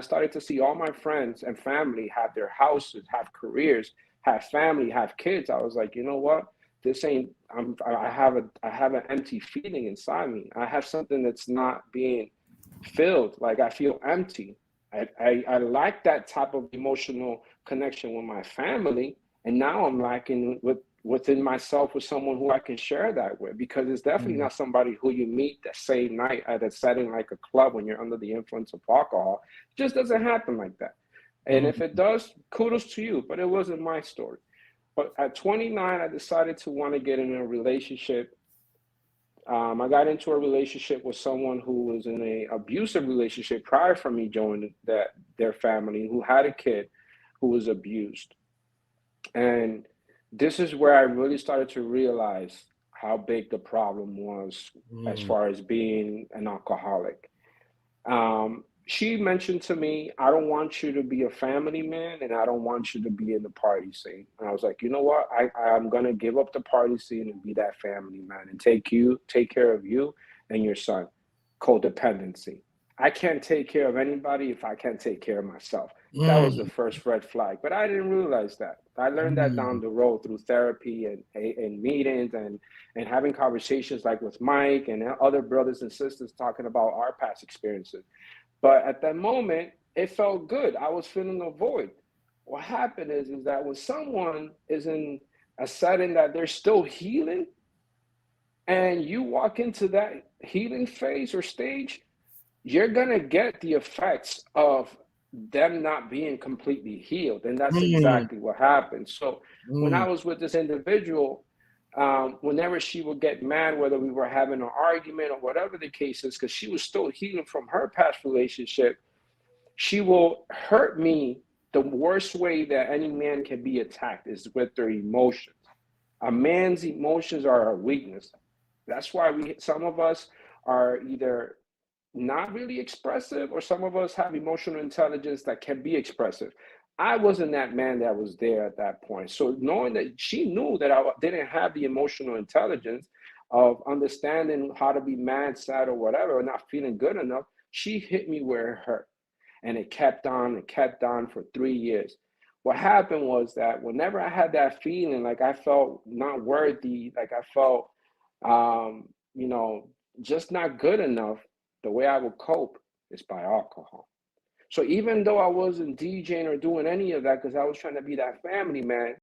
I started to see all my friends and family have their houses, have careers, have family, have kids. I was like, you know what? This ain't. I have an empty feeling inside me. I have something that's not being filled. Like I feel empty. I like that type of emotional connection with my family, and now I'm lacking within myself with someone who I can share that with, because it's definitely Mm, not somebody who you meet the same night at a setting like a club when you're under the influence of alcohol. It just doesn't happen like that. And if it mm, does, kudos to you, but it wasn't my story. But at 29, I decided to want to get in a relationship. I got into a relationship with someone who was in a abusive relationship prior from me joining their family, who had a kid who was abused. And this is where I really started to realize how big the problem was as mm, far as being an alcoholic. She mentioned to me, I don't want you to be a family man and I don't want you to be in the party scene. And I was like, you know what? I'm going to give up the party scene and be that family man and take care of you and your son. Codependency. I can't take care of anybody if I can't take care of myself. That was the mm, first red flag, but I didn't realize that. I learned that down mm, the road through therapy and meetings and having conversations like with Mike and other brothers and sisters talking about our past experiences. But at that moment, it felt good. I was feeling a void. What happened is that when someone is in a setting that they're still healing, and you walk into that healing phase or stage, you're gonna get the effects of them not being completely healed, and that's mm, exactly what happened. So when I mm, was with this individual, whenever she would get mad, whether we were having an argument or whatever the case is, because she was still healing from her past relationship, she will hurt me. The worst way that any man can be attacked is with their emotions. A man's emotions are a weakness. That's why some of us are either not really expressive, or some of us have emotional intelligence that can be expressive. I wasn't that man that was there at that point. So knowing that she knew that I didn't have the emotional intelligence of understanding how to be mad, sad, or whatever, or not feeling good enough, she hit me where it hurt. And it kept on and kept on for 3 years. What happened was that whenever I had that feeling, like I felt not worthy, like I felt, you know, just not good enough, the way I would cope is by alcohol. So even though I wasn't DJing or doing any of that because I was trying to be that family man,